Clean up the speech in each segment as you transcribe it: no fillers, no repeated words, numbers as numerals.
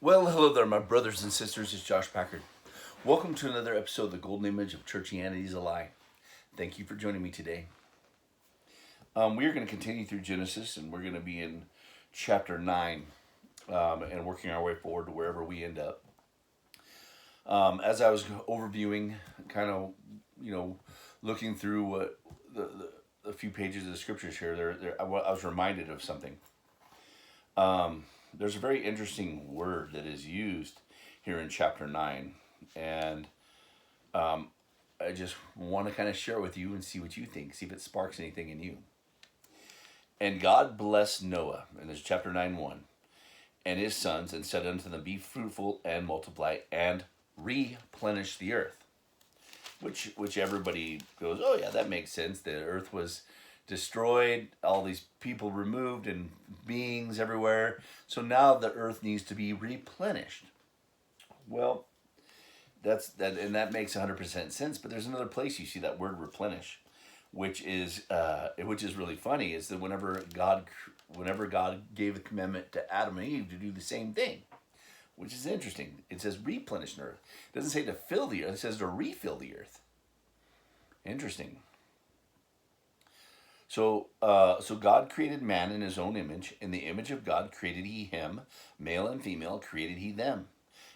Well, hello there, my brothers and sisters. It's Josh Packard. Welcome to another episode of the Golden Image of Churchianity is a Lie. Thank you for joining me today. We are going to continue through Genesis, and we're going to be in chapter 9 and working our way forward to wherever we end up. As I was overviewing, kind of, looking through what the few pages of the scriptures here, I was reminded of something. There's a very interesting word that is used here in chapter 9, and I just want to kind of share it with you and see what you think, see if it sparks anything in you. And God blessed Noah, and this is chapter 9:1, and his sons, and said unto them, Be fruitful and multiply and replenish the earth. Which everybody goes, oh yeah, that makes sense. The earth was destroyed, all these people removed, and beings everywhere. So now the earth needs to be replenished. Well, and that makes 100% sense. But there's another place you see that word replenish, which is really funny. Is that whenever God gave the commandment to Adam and Eve to do the same thing, which is interesting. It says replenish the earth. It doesn't say to fill the earth. It says to refill the earth. Interesting. So God created man in his own image. In the image of God created he him. Male and female created he them.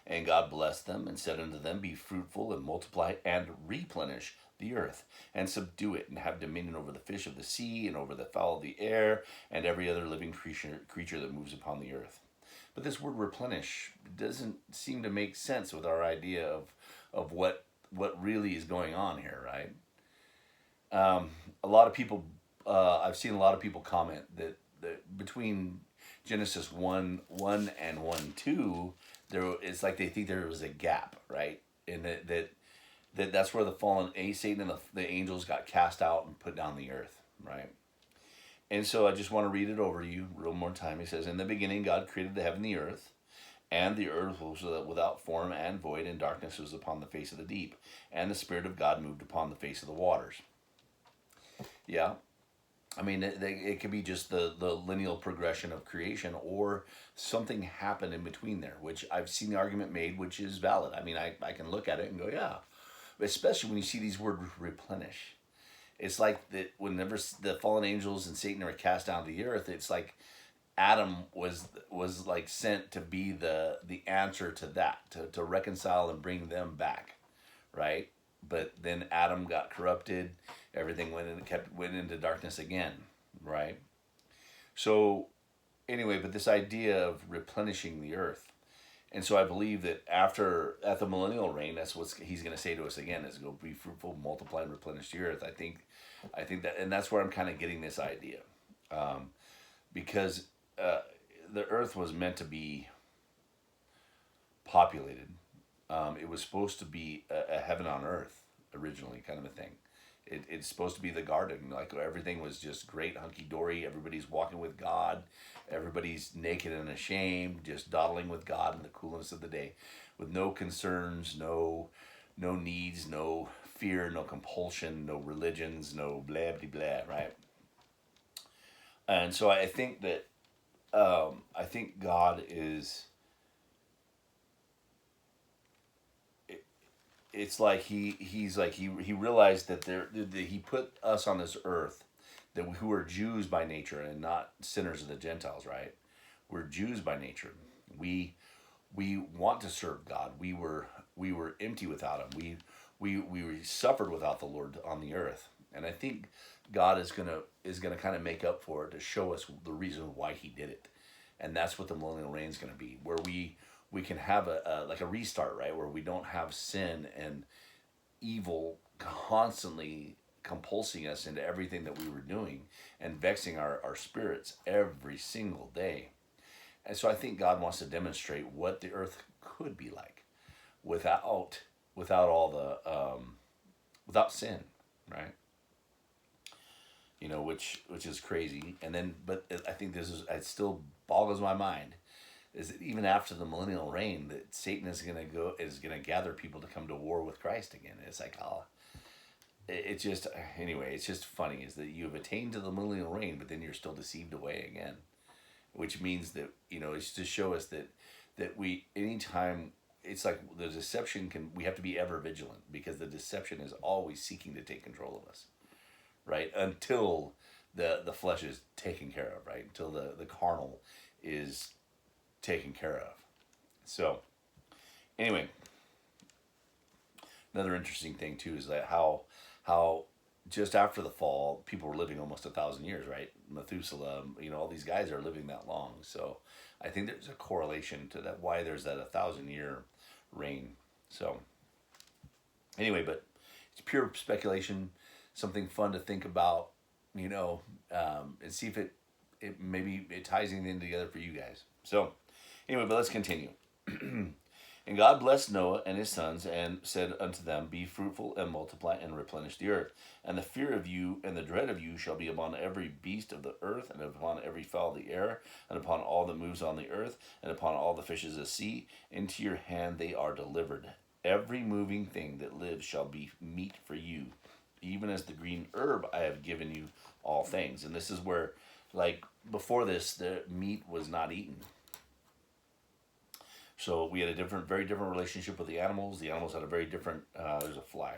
And God blessed them and said unto them, Be fruitful and multiply and replenish the earth and subdue it and have dominion over the fish of the sea and over the fowl of the air and every other living creature that moves upon the earth. But this word replenish doesn't seem to make sense with our idea of what really is going on here, right? A lot of people, I've seen a lot of people comment that between Genesis 1:1 and 1:2, it's like they think there was a gap, right? And that's where the fallen Satan and the angels got cast out and put down the earth, right? And so I just want to read it over to you real more time. He says, In the beginning God created the heaven and the earth, and the earth was without form and void, and darkness was upon the face of the deep, and the Spirit of God moved upon the face of the waters. Yeah, I mean, it could be just the lineal progression of creation, or something happened in between there, which I've seen the argument made, which is valid. I mean, I can look at it and go, yeah. Especially when you see these words replenish. It's like that whenever the fallen angels and Satan are cast down to the earth, it's like Adam was like sent to be the answer to that, to reconcile and bring them back, right? But then Adam got corrupted, everything went into darkness again, right? So anyway, but this idea of replenishing the earth. And so I believe that at the millennial reign, that's what he's going to say to us again: is go be fruitful, multiply, and replenish the earth. I think that, and that's where I'm kind of getting this idea, because the earth was meant to be populated. It was supposed to be a heaven on earth originally, kind of a thing. It's supposed to be the garden, like everything was just great, hunky dory. Everybody's walking with God. Everybody's naked and ashamed, just dawdling with God in the coolness of the day, with no concerns, no needs, no fear, no compulsion, no religions, no blah blah blah, right? And so I think that I think God is. It's like he realized that that he put us on this earth, that who are Jews by nature and not sinners of the Gentiles, right? We're Jews by nature. We want to serve God. We were empty without him. We suffered without the Lord on the earth. And I think God is gonna kind of make up for it, to show us the reason why he did it. And that's what the millennial reign is going to be, where we can have like a restart, right? Where we don't have sin and evil constantly compulsing us into everything that we were doing and vexing our spirits every single day. And so I think God wants to demonstrate what the earth could be like without all without sin, right? Which is crazy. And then, but I think it still boggles my mind, is that even after the millennial reign, that Satan is gonna gather people to come to war with Christ again. It's like, oh, it's just, anyway, it's just funny, is that you've attained to the millennial reign, but then you're still deceived away again, which means that it's to show us that that anytime it's like the deception we have to be ever vigilant because the deception is always seeking to take control of us, right? Until the flesh is taken care of, right? Until the carnal is taken care of. So anyway, another interesting thing too is that how just after the fall, people were living almost 1,000 years, right? Methuselah, all these guys are living that long. So I think there's a correlation to that, why there's that 1,000 year reign. So anyway, but it's pure speculation, something fun to think about, and see if it maybe it ties anything together for you guys. So anyway, but let's continue. And God blessed Noah and his sons, and said unto them, Be fruitful, and multiply, and replenish the earth. And the fear of you and the dread of you shall be upon every beast of the earth, and upon every fowl of the air, and upon all that moves on the earth, and upon all the fishes of the sea. Into your hand they are delivered. Every moving thing that lives shall be meat for you, even as the green herb I have given you all things. And this is where, like, before this, the meat was not eaten. So we had a very different relationship with the animals. The animals had a very different. There's a fly.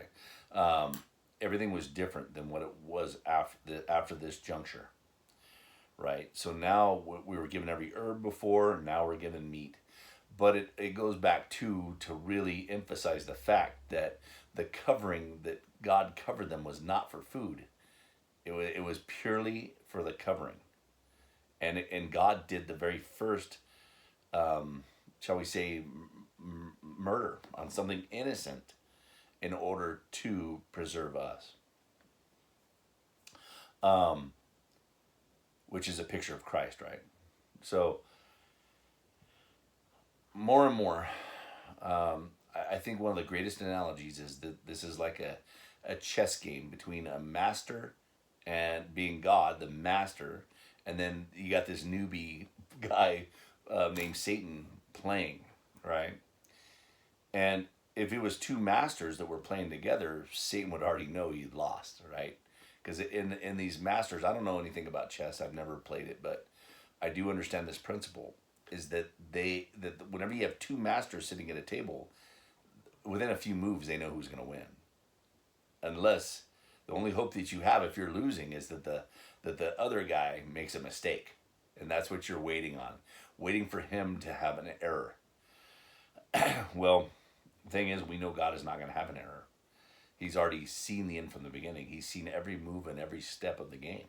Everything was different than what it was after this juncture, right? So now we were given every herb before. Now we're given meat, but it goes back to really emphasize the fact that the covering that God covered them was not for food. It was purely for the covering, and God did the very first. Shall we say, murder on something innocent in order to preserve us, which is a picture of Christ, right? So more and more, I think one of the greatest analogies is that this is like a chess game between a master and being God, the master, and then you got this newbie guy named Satan playing, right? And if it was two masters that were playing together, Satan would already know he'd lost, right? Because in these masters, I don't know anything about chess. I've never played it, but I do understand this principle: is that whenever you have two masters sitting at a table, within a few moves they know who's going to win. Unless the only hope that you have if you're losing is that the other guy makes a mistake, and that's what you're waiting on. Waiting for him to have an error. Well, the thing is, we know God is not going to have an error. He's already seen the end from the beginning. He's seen every move and every step of the game.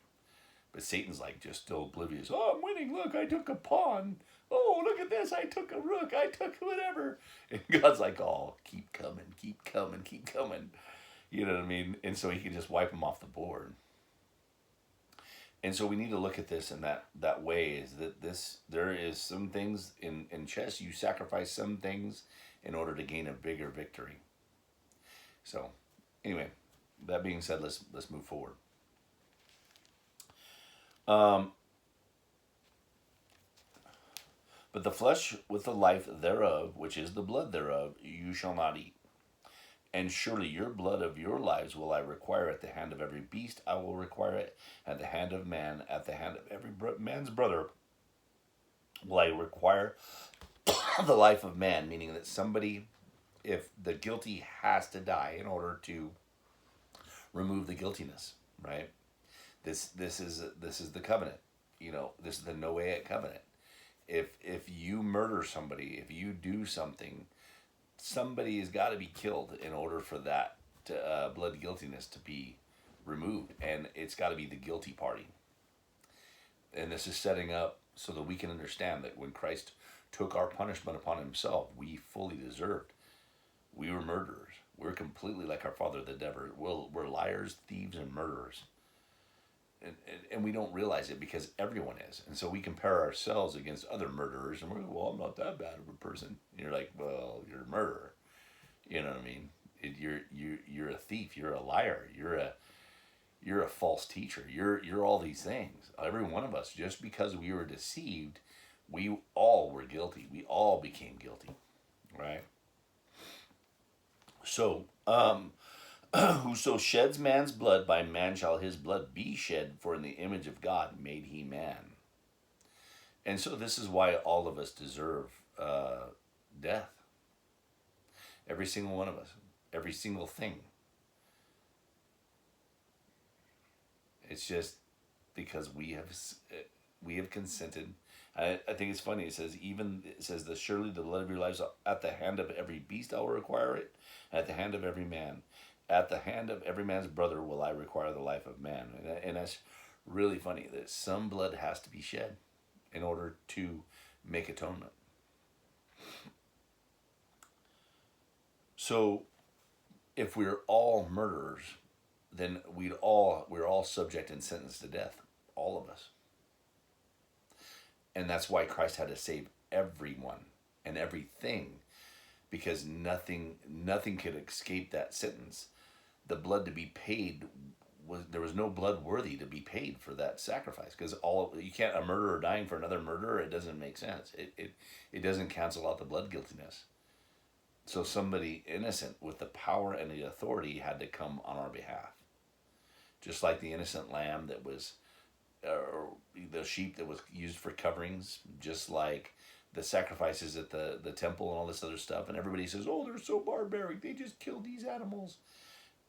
But Satan's like just still oblivious. Oh, I'm winning. Look, I took a pawn. Oh, look at this. I took a rook. I took whatever. And God's like, oh, keep coming, keep coming, keep coming. You know what I mean? And so he can just wipe him off the board. And so we need to look at this in that way, is that there is some things in chess, you sacrifice some things in order to gain a bigger victory. So anyway, that being said, let's move forward. But the flesh with the life thereof, which is the blood thereof, you shall not eat. And surely your blood of your lives will I require at the hand of every beast. I will require it at the hand of man, at the hand of every man's brother will I require the life of man, meaning that somebody, if the guilty has to die in order to remove the guiltiness, right? This is the covenant. This is the Noahic covenant. If you murder somebody, if you do something, somebody has got to be killed in order for that blood guiltiness to be removed, and it's got to be the guilty party. And this is setting up so that we can understand that when Christ took our punishment upon himself, we fully deserved. We were murderers. We're completely like our father the devil. We're liars, thieves, and murderers. And we don't realize it because everyone is. And so we compare ourselves against other murderers, and we're like, well, I'm not that bad of a person. And you're like, well, you're a murderer. You know what I mean? You're a thief. You're a liar. You're a false teacher. You're all these things. Every one of us, just because we were deceived, we all were guilty. We all became guilty, right? So, whoso sheds man's blood, by man shall his blood be shed, for in the image of God made he man. And so this is why all of us deserve uh, death. Every single one of us, every single thing. It's just because we have consented. I think it's funny. It says that surely the blood of your lives at the hand of every beast I will require it, at the hand of every man, at the hand of every man's brother will I require the life of man. And that's really funny that some blood has to be shed in order to make atonement. So if we're all murderers, then we're all subject and sentenced to death, all of us. And that's why Christ had to save everyone and everything, because nothing could escape that sentence. The blood to be paid there was no blood worthy to be paid for that sacrifice, because all you can't, a murderer dying for another murderer, it doesn't make sense. It doesn't cancel out the blood guiltiness. So somebody innocent with the power and the authority had to come on our behalf, just like the innocent lamb that was, or the sheep that was used for coverings, just like the sacrifices at the temple and all this other stuff. And everybody says, "Oh, they're so barbaric. They just killed these animals."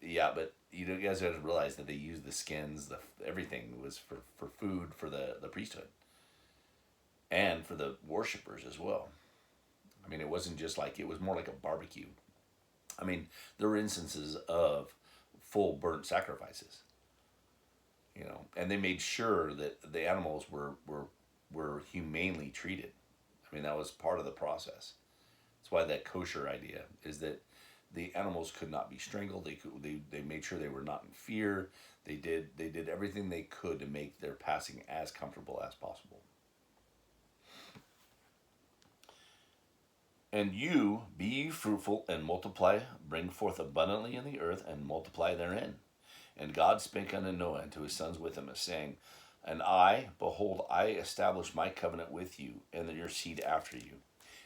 Yeah, but you guys have to realize that they used the skins, everything was for food for the priesthood and for the worshipers as well. I mean, it wasn't just like, it was more like a barbecue. I mean, there were instances of full burnt sacrifices, and they made sure that the animals were humanely treated. I mean, that was part of the process. That's why that kosher idea is that the animals could not be strangled. They made sure they were not in fear. They did everything they could to make their passing as comfortable as possible. And you be ye fruitful and multiply, bring forth abundantly in the earth and multiply therein. And God spake unto Noah and to his sons with him, as saying, and I, behold, I establish my covenant with you and your seed after you.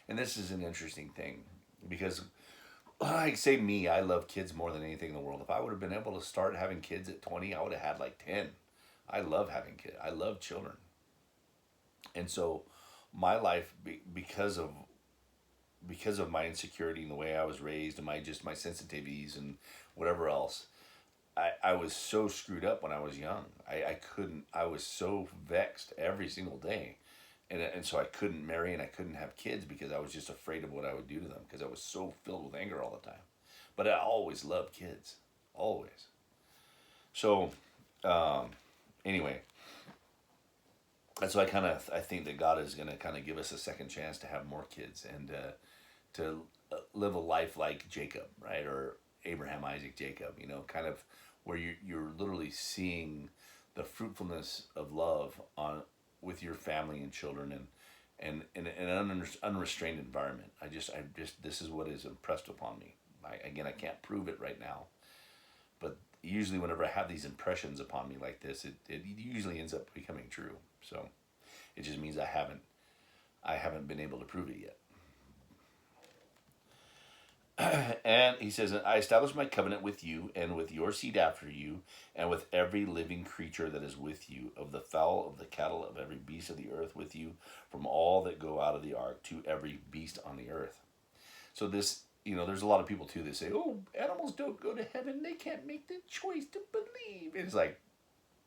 And this is an interesting thing, because, like, say me, I love kids more than anything in the world. If I would have been able to start having kids at 20, I would have had like 10. I love having kids. I love children. And so my life, because of my insecurity and the way I was raised and my sensitivities and whatever else, I was so screwed up when I was young. I was so vexed every single day. And so I couldn't marry and I couldn't have kids because I was just afraid of what I would do to them, because I was so filled with anger all the time. But I always loved kids. Always. So, anyway, that's why I think that God is going to kind of give us a second chance to have more kids and to live a life like Jacob, right? Or Abraham, Isaac, Jacob, kind of where you're literally seeing the fruitfulness of love on with your family and children, and in an unrestrained environment. I just this is what is impressed upon me. I can't prove it right now, but usually whenever I have these impressions upon me like this, it usually ends up becoming true. So it just means I haven't been able to prove it yet. And he says, I establish my covenant with you and with your seed after you, and with every living creature that is with you, of the fowl, of the cattle, of every beast of the earth with you, from all that go out of the ark to every beast on the earth. So this, there's a lot of people too that say, oh, animals don't go to heaven. They can't make the choice to believe. And it's like,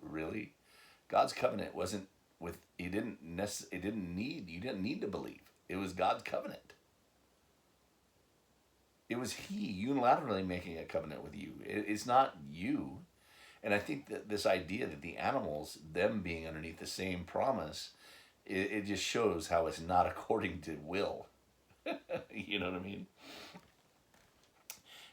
really? God's covenant wasn't with, you didn't need to believe. It was God's covenant. It was he unilaterally making a covenant with you. It's not you. And I think that this idea that the animals, them being underneath the same promise, it just shows how it's not according to will. You know what I mean?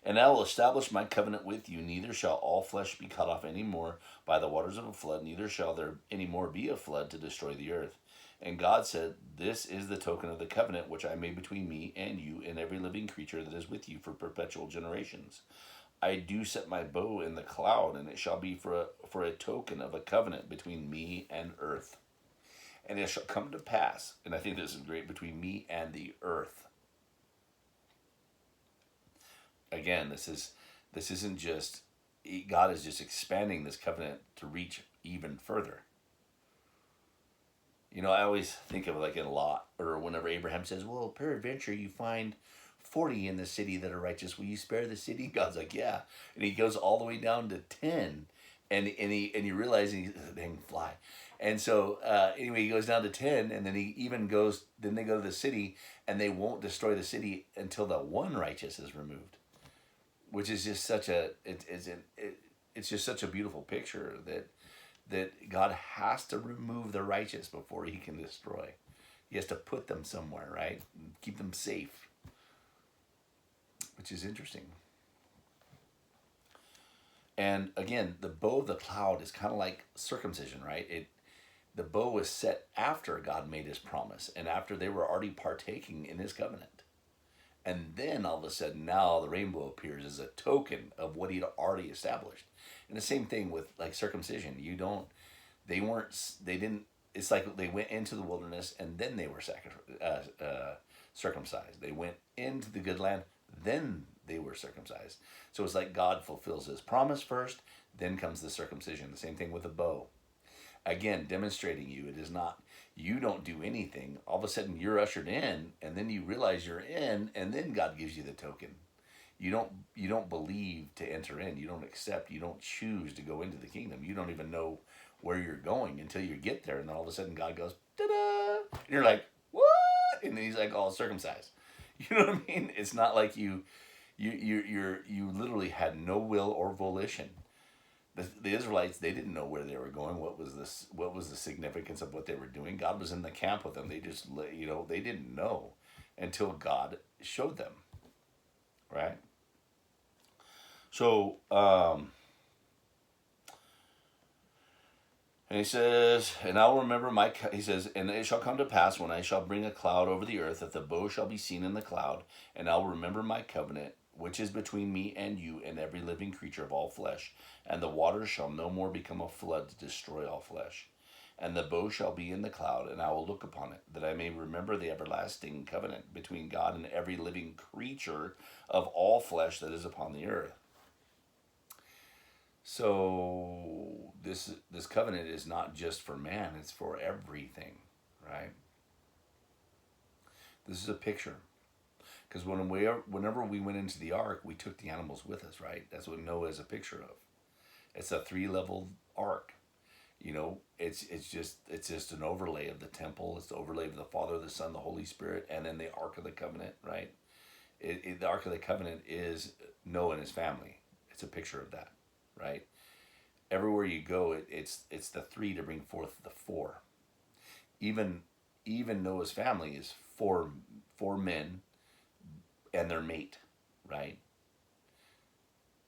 And I will establish my covenant with you. Neither shall all flesh be cut off any more by the waters of a flood, neither shall there any more be a flood to destroy the earth. And God said, this is the token of the covenant which I made between me and you and every living creature that is with you for perpetual generations. I do set my bow in the cloud, and it shall be for a token of a covenant between me and earth. And it shall come to pass, and I think this is great, between me and the earth. Again, this isn't just, God is just expanding this covenant to reach even further. I always think of it like in Lot, or whenever Abraham says, "Well, peradventure you find 40 in the city that are righteous. Will you spare the city?" God's like, "Yeah," and he goes all the way down to 10, and you realize he dang fly, and so anyway he goes down to 10, and then he even goes. Then they go to the city, and they won't destroy the city until the one righteous is removed, which is just such a it's just such a beautiful picture that God has to remove the righteous before he can destroy. He has to put them somewhere, right? Keep them safe, which is interesting. And again, the bow of the cloud is kind of like circumcision, right? The bow was set after God made his promise and after they were already partaking in his covenant. And then all of a sudden now the rainbow appears as a token of what he'd already established. And the same thing with like circumcision. They didn't, it's like they went into the wilderness and then they were circumcised. They went into the good land, then they were circumcised. So it's like God fulfills his promise first, then comes the circumcision. The same thing with the bow. Again, demonstrating you, it is not, you don't do anything. All of a sudden you're ushered in, and then you realize you're in, and then God gives you the token. You don't believe to enter in. You don't accept. You don't choose to go into the kingdom. You don't even know where you're going until you get there, and then all of a sudden God goes, ta-da, and you're like, what? And then he's like all circumcised. You know what I mean? It's not like you literally had no will or volition. The Israelites, they didn't know where they were going. What was the significance of what they were doing? God was in the camp with them. They just they didn't know until God showed them, right? So and he says, and I'll remember he says, and it shall come to pass when I shall bring a cloud over the earth that the bow shall be seen in the cloud, and I'll remember my covenant, which is between me and you and every living creature of all flesh, and the waters shall no more become a flood to destroy all flesh. And the bow shall be in the cloud, and I will look upon it, that I may remember the everlasting covenant between God and every living creature of all flesh that is upon the earth. So this covenant is not just for man, it's for everything, right? This is a picture. Because whenever we went into the ark, we took the animals with us, right? That's what Noah is a picture of. It's a 3-level ark. It's just an overlay of the temple. It's the overlay of the Father, the Son, the Holy Spirit, and then the Ark of the Covenant, right? The Ark of the Covenant is Noah and his family. It's a picture of that, right? Everywhere you go, it's the 3 to bring forth the 4. Even Noah's family is four men and their mate, right?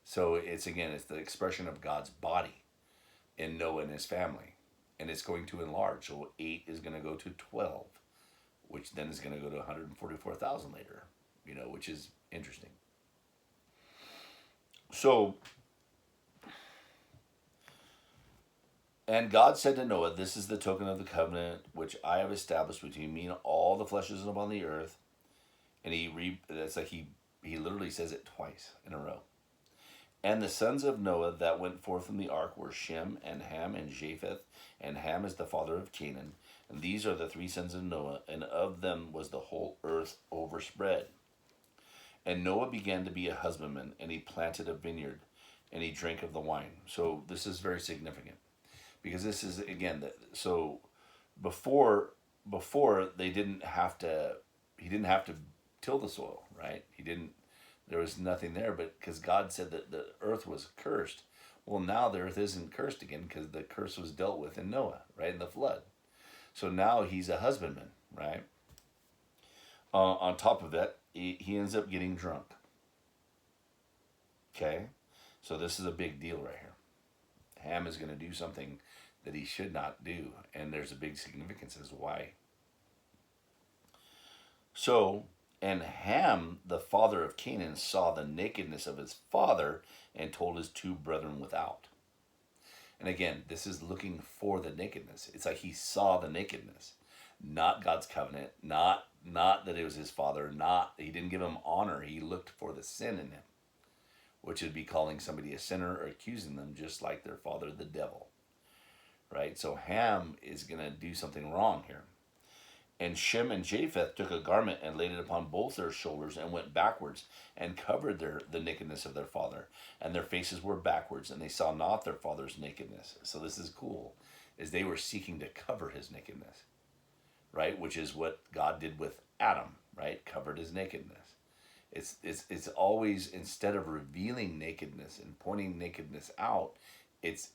So it's the expression of God's body in Noah and his family, and it's going to enlarge. So 8 is going to go to 12, which then is going to go to 144,000 later. Which is interesting. So. And God said to Noah, "This is the token of the covenant which I have established between me and all the fleshes upon the earth." And that's like he literally says it twice in a row. And the sons of Noah that went forth from the ark were Shem and Ham and Japheth, and Ham is the father of Canaan. And these are the 3 sons of Noah, and of them was the whole earth overspread. And Noah began to be a husbandman, and he planted a vineyard, and he drank of the wine. So this is very significant. Because this is again so before they didn't have to he didn't have to till the soil, right? There was nothing there, but because God said that the earth was cursed. Well, now the earth isn't cursed again because the curse was dealt with in Noah, right, in the flood. So now he's a husbandman, right? On top of that, he ends up getting drunk. Okay, so this is a big deal right here. Ham is going to do something that he should not do, and there's a big significance as to why. So, and Ham, the father of Canaan, saw the nakedness of his father and told his 2 brethren without. And again, this is looking for the nakedness. It's like he saw the nakedness, not God's covenant, not that it was his father, he didn't give him honor. He looked for the sin in him, which would be calling somebody a sinner or accusing them just like their father, the devil, right? So Ham is going to do something wrong here. And Shem and Japheth took a garment and laid it upon both their shoulders and went backwards and covered the nakedness of their father. And their faces were backwards, and they saw not their father's nakedness. So this is cool, is they were seeking to cover his nakedness, right? Which is what God did with Adam, right? Covered his nakedness. It's always, instead of revealing nakedness and pointing nakedness out, it's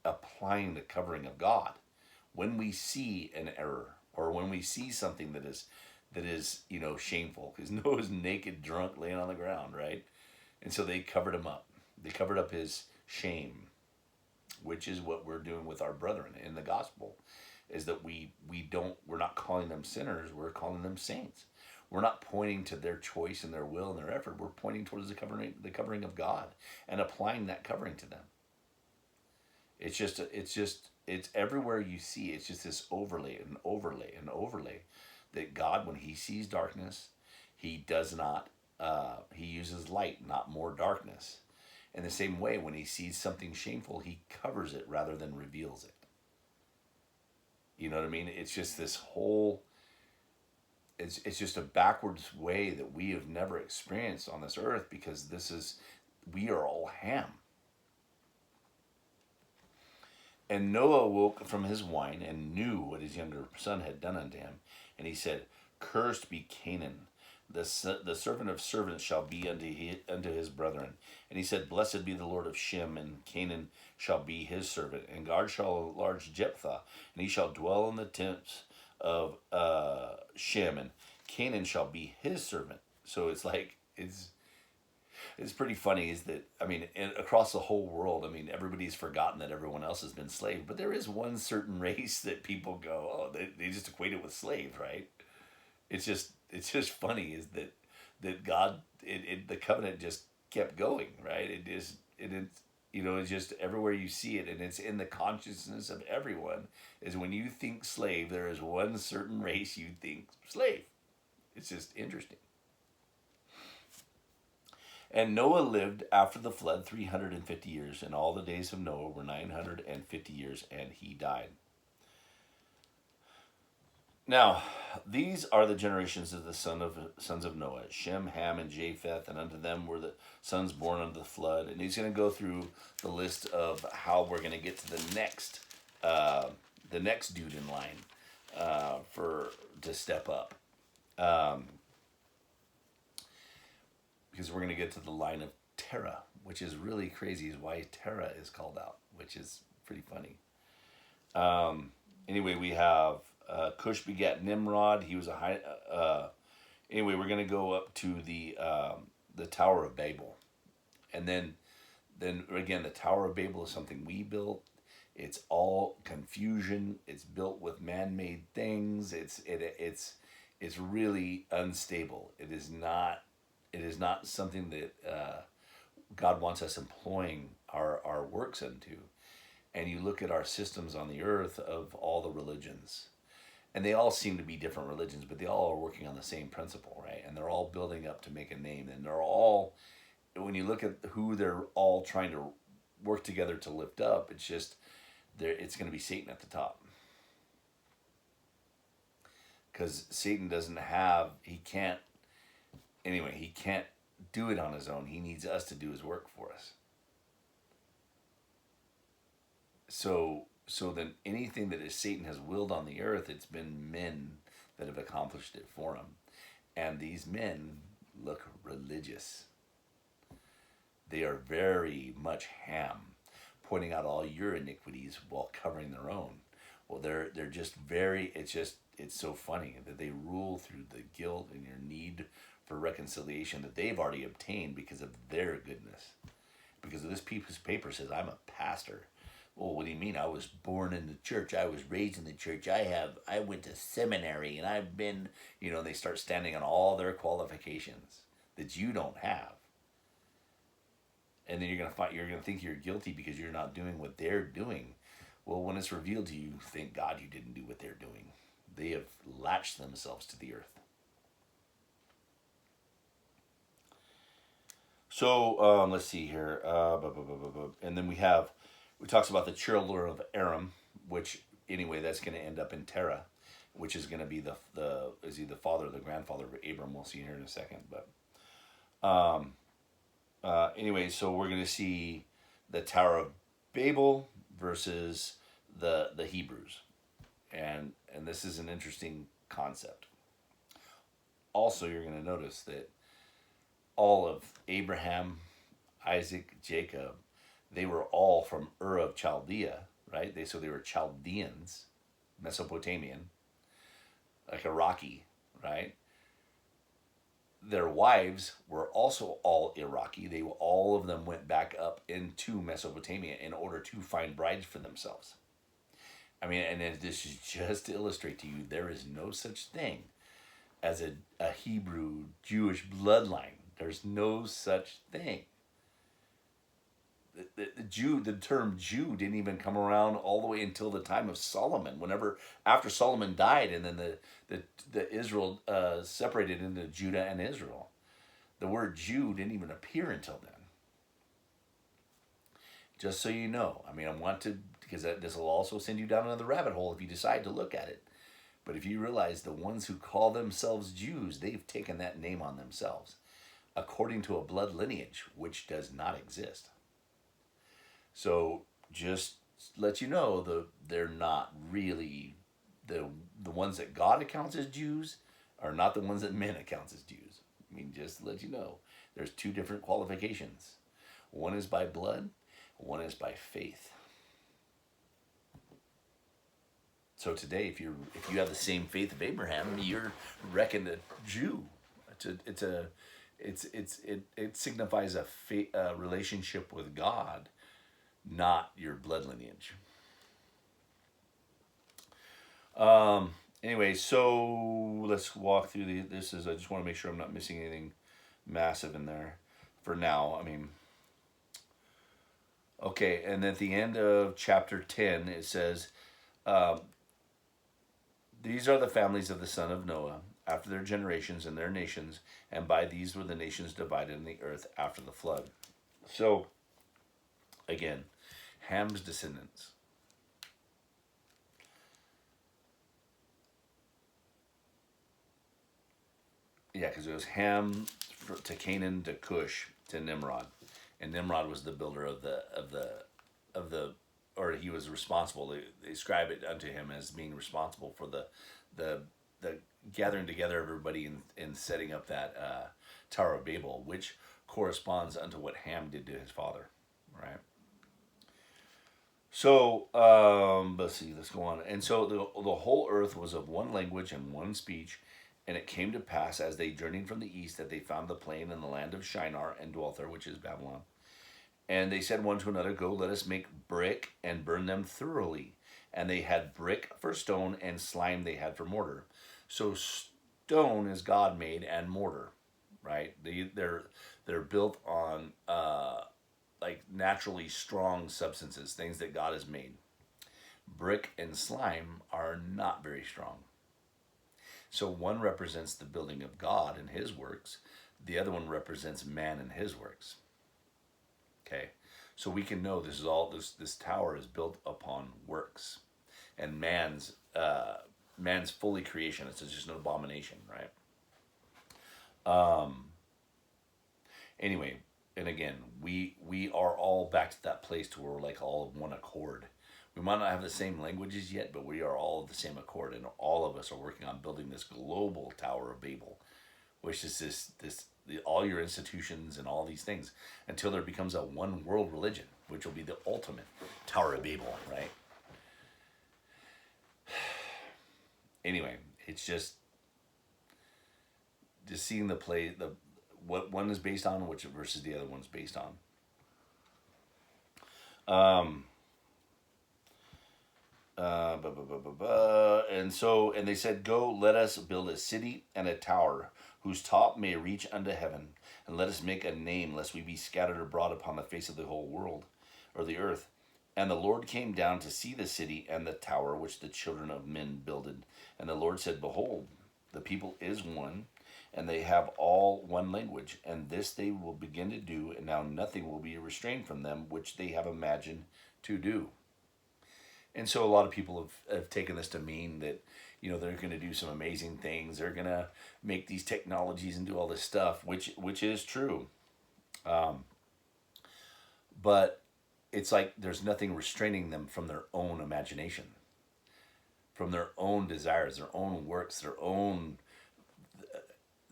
applying the covering of God. When we see an error, or when we see something that is shameful, because Noah's naked, drunk, laying on the ground, right? And so they covered him up. They covered up his shame, which is what we're doing with our brethren in the gospel, is that we're not calling them sinners, we're calling them saints. We're not pointing to their choice and their will and their effort. We're pointing towards the covering of God and applying that covering to them. It's everywhere you see. It's just this overlay and overlay and overlay, that God, when He sees darkness, He does not. He uses light, not more darkness. In the same way, when He sees something shameful, He covers it rather than reveals it. You know what I mean? It's just this whole. It's just a backwards way that we have never experienced on this earth, because we are all Ham. And Noah woke from his wine and knew what his younger son had done unto him. And he said, Cursed be Canaan. The servant of servants shall be unto his brethren. And he said, Blessed be the Lord of Shem, and Canaan shall be his servant. And God shall enlarge Jephthah, and he shall dwell in the tents of Shem, and Canaan shall be his servant. So it's pretty funny, is that, I mean, across the whole world, I mean, everybody's forgotten that everyone else has been slave, but there is one certain race that people go, oh, they just equate it with slave, right? It's just funny, is that God, the covenant just kept going, right? It's just everywhere you see it, and it's in the consciousness of everyone, is when you think slave, there is one certain race you think slave. It's just interesting. And Noah lived after the flood 350 years, and all the days of Noah were 950 years, and he died. Now, these are the generations of the sons of Noah: Shem, Ham, and Japheth, and unto them were the sons born unto the flood. And he's going to go through the list of how we're going to get to the next dude in line for to step up. Because we're going to get to the line of Terah, which is really crazy, is why Terah is called out, which is pretty funny. Anyway, we have Cush begat Nimrod. He was a high. Anyway, we're going to go up to the Tower of Babel, and then again, the Tower of Babel is something we built. It's all confusion. It's built with man-made things. It's really unstable. It is not something that God wants us employing our works into. And you look at our systems on the earth of all the religions, and they all seem to be different religions, but they all are working on the same principle, right? And they're all building up to make a name. And they're all, when you look at who they're all trying to work together to lift up, it's going to be Satan at the top. Because Satan he can't do it on his own. He needs us to do his work for us. So then anything that Satan has willed on the earth, it's been men that have accomplished it for him. And these men look religious. They are very much Ham, pointing out all your iniquities while covering their own. Well, they're just it's so funny that they rule through the guilt and your need for reconciliation that they've already obtained because of their goodness. Because of this piece of paper says, I'm a pastor. Well, what do you mean? I was born in the church. I was raised in the church. I went to seminary, and I've been, they start standing on all their qualifications that you don't have. And then you're going to think you're guilty because you're not doing what they're doing. Well, when it's revealed to you, thank God you didn't do what they're doing. They have latched themselves to the earth. So let's see here. And then we talks about the children of Aram. which anyway, that's going to end up in Terah, which is going to be the is he the father or the grandfather of Abram? We'll see here in a second. But anyway, so we're going to see the Tower of Babel versus the Hebrews, and this is an interesting concept. Also, you're going to notice that all of Abraham, Isaac, Jacob, they were all from Ur of Chaldea, right? They were Chaldeans, Mesopotamian, like Iraqi, right? Their wives were also all Iraqi. All of them went back up into Mesopotamia in order to find brides for themselves. I mean, and this is just to illustrate to you, there is no such thing as a Hebrew Jewish bloodline. There's no such thing. The term Jew didn't even come around all the way until the time of Solomon. Whenever after Solomon died, and then the Israel separated into Judah and Israel, the word Jew didn't even appear until then. Just so you know, I mean, I want to, because this will also send you down another rabbit hole if you decide to look at it. But if you realize the ones who call themselves Jews, they've taken that name on themselves, according to a blood lineage which does not exist. So just let you know, they're not really the ones that God accounts as Jews are not the ones that men accounts as Jews. I mean, just to let you know, there's two different qualifications. One is by blood, one is by faith. So today, if you have the same faith of Abraham, you're reckoned a Jew. It signifies a relationship with God, not your blood lineage. Anyway, so let's walk through I just want to make sure I'm not missing anything massive in there for now. I mean, okay, and at the end of chapter 10, it says, these are the families of the son of Noah, after their generations and their nations, and by these were the nations divided in the earth after the flood. So, again, Ham's descendants. Yeah, because it was Ham to Canaan to Cush to Nimrod, and Nimrod was the builder of the, or he was responsible. They describe it unto him as being responsible for the gathering together everybody and setting up that Tower of Babel, which corresponds unto what Ham did to his father, right? So let's see, let's go on. And so the whole earth was of one language and one speech. And it came to pass, as they journeyed from the east, that they found the plain in the land of Shinar and dwelt there, which is Babylon. And they said one to another, go, let us make brick and burn them thoroughly. And they had brick for stone, and slime they had for mortar. So stone is God made, and mortar, right? They're built on like naturally strong substances, things that God has made. Brick and slime are not very strong. So one represents the building of God and his works. The other one represents man and his works. Okay, so we can know this tower is built upon works, and man's fully creation. It's just an abomination, right? Anyway, and again, we are all back to that place to where we're like all of one accord. We might not have the same languages yet, but we are all of the same accord, and all of us are working on building this global Tower of Babel, which is all your institutions and all these things, until there becomes a one world religion, which will be the ultimate Tower of Babel, right? Anyway, it's just seeing what one is based on, which versus the other one's based on. And they said, go, let us build a city and a tower whose top may reach unto heaven, and let us make a name, lest we be scattered abroad upon the face of the whole world, or the earth. And the Lord came down to see the city and the tower which the children of men builded. And the Lord said, behold, the people is one, and they have all one language, and this they will begin to do, and now nothing will be restrained from them which they have imagined to do. And so a lot of people have taken this to mean that, they're going to do some amazing things. They're going to make these technologies and do all this stuff, which is true. But it's like there's nothing restraining them from their own imagination, from their own desires, their own works, their own.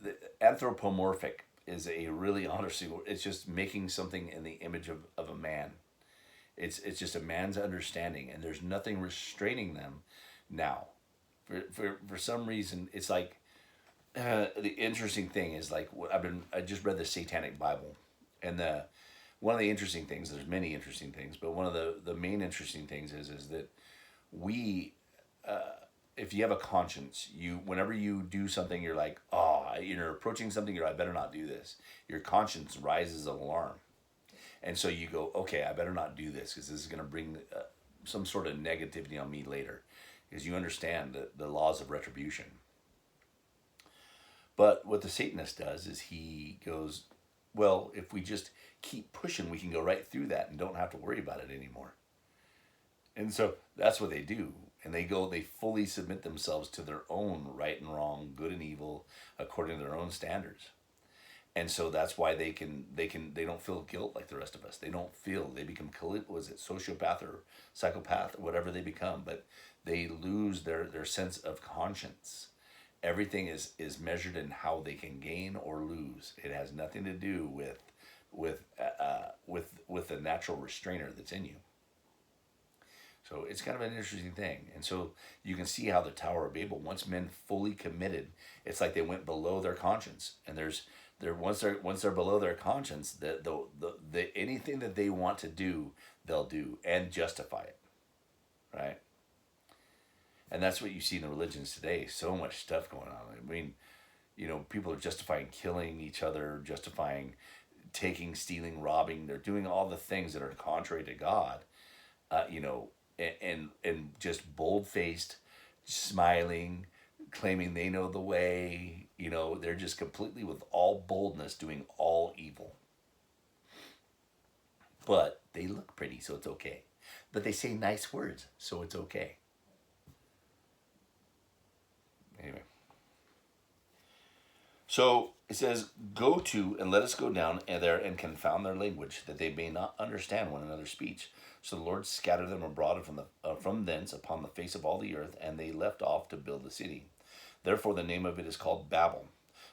The anthropomorphic is a really honestly, it's just making something in the image of a man. It's just a man's understanding, and there's nothing restraining them now. For some reason, it's like the interesting thing is like I just read the Satanic Bible, and the one of the interesting things, there's many interesting things, but one of the main interesting things is that we, if you have a conscience, you whenever you do something, you're like, oh, you're approaching something, you're like, I better not do this. Your conscience rises an alarm, and so you go, okay, I better not do this because this is going to bring some sort of negativity on me later, because you understand the laws of retribution. But what the Satanist does is he goes, well, if we just keep pushing, we can go right through that and don't have to worry about it anymore. And so that's what they do. And they fully submit themselves to their own right and wrong, good and evil, according to their own standards. And so that's why they don't feel guilt like the rest of us. They become, was it sociopath or psychopath or whatever they become, but they lose their sense of conscience. Everything is measured in how they can gain or lose. It has nothing to do with the natural restrainer that's in you. So it's kind of an interesting thing. And so you can see how the Tower of Babel, once men fully committed, it's like they went below their conscience. And once they're below their conscience, the anything that they want to do, they'll do and justify it. Right? And that's what you see in the religions today. So much stuff going on. I mean, people are justifying killing each other, justifying taking, stealing, robbing. They're doing all the things that are contrary to God. And just bold-faced, smiling, claiming they know the way. They're just completely with all boldness doing all evil. But they look pretty, so it's okay. But they say nice words, so it's okay. Anyway. So it says, go to and let us go down there and confound their language, that they may not understand one another's speech. So the Lord scattered them abroad from thence upon the face of all the earth, and they left off to build the city. Therefore the name of it is called Babel,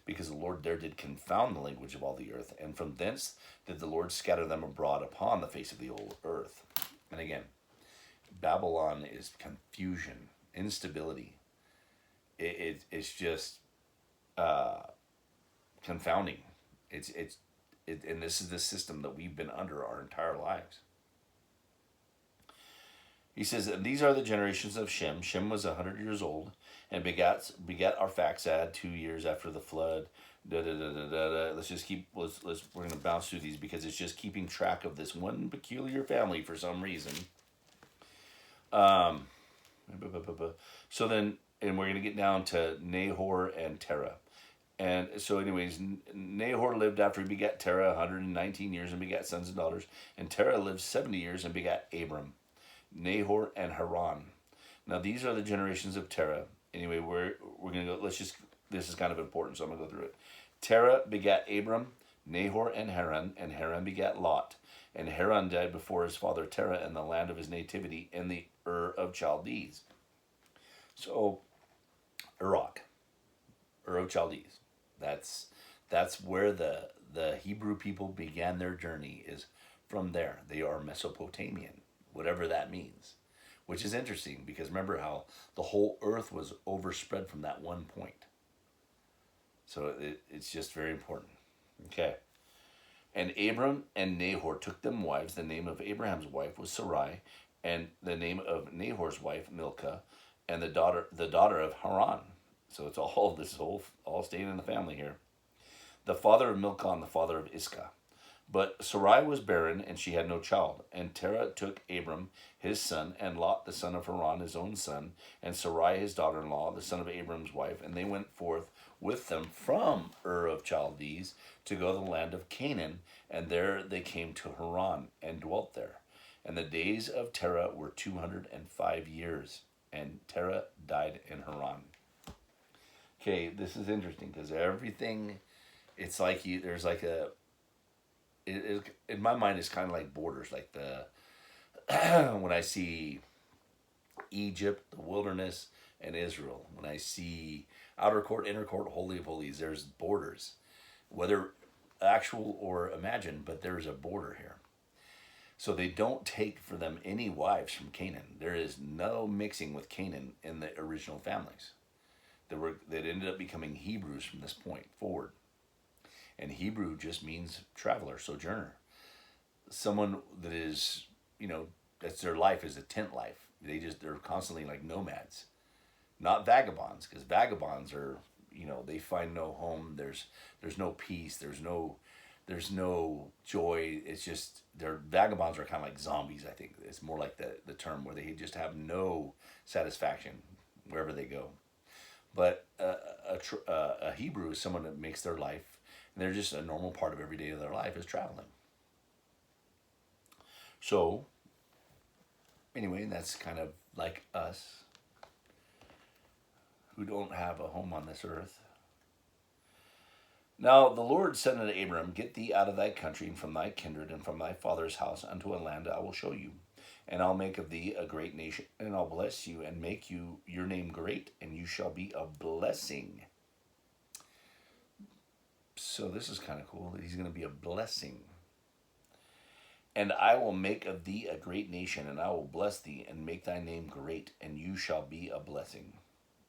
because the Lord there did confound the language of all the earth, and from thence did the Lord scatter them abroad upon the face of the whole earth. And again, Babylon is confusion, instability. It's just confounding. And this is the system that we've been under our entire lives. He says, and these are the generations of Shem. Shem was 100 years old and begat Arphaxad 2 years after the flood. Let's just we're going to bounce through these because it's just keeping track of this one peculiar family for some reason. So then, and we're going to get down to Nahor and Terah. And so anyways, Nahor lived after he begat Terah 119 years and begat sons and daughters. And Terah lived 70 years and begat Abram, Nahor, and Haran. Now these are the generations of Terah. Anyway, we're going to go, this is kind of important, so I'm going to go through it. Terah begat Abram, Nahor, and Haran begat Lot. And Haran died before his father Terah in the land of his nativity in the Ur of Chaldees. So, Ur of Chaldees. That's where the Hebrew people began their journey, is from there. They are Mesopotamian, whatever that means. Which is interesting because remember how the whole earth was overspread from that one point. So it's just very important. Okay. And Abram and Nahor took them wives. The name of Abraham's wife was Sarai, and the name of Nahor's wife Milcah, and the daughter of Haran. So it's all staying in the family here. The father of Milcah and the father of Iscah. But Sarai was barren, and she had no child. And Terah took Abram his son, and Lot the son of Haran his own son, and Sarai his daughter-in-law, the son of Abram's wife, and they went forth with them from Ur of Chaldees to go to the land of Canaan, and there they came to Haran and dwelt there. And the days of Terah were 205 years, and Terah died in Haran. Okay, this is interesting because everything, it's like there's like in my mind, it's kind of like borders. Like when I see Egypt, the wilderness, and Israel, when I see outer court, inner court, holy of holies, there's borders, whether actual or imagined, but there's a border here. So they don't take for them any wives from Canaan. There is no mixing with Canaan in the original families. That ended up becoming Hebrews from this point forward. And Hebrew just means traveler, sojourner. Someone that is, that's their life is a tent life. They're constantly like nomads, not vagabonds, because vagabonds are, they find no home. There's no peace. There's no joy. It's just vagabonds are kind of like zombies. I think it's more like the term where they just have no satisfaction wherever they go. But a Hebrew is someone that makes their life, and they're just a normal part of every day of their life is traveling. So, anyway, that's kind of like us who don't have a home on this earth. Now the Lord said unto Abram, Get thee out of thy country, and from thy kindred, and from thy father's house, unto a land I will show you. And I'll make of thee a great nation, and I'll bless you, and make you your name great, and you shall be a blessing. So this is kind of cool that he's going to be a blessing. And I will make of thee a great nation, and I will bless thee, and make thy name great, and you shall be a blessing.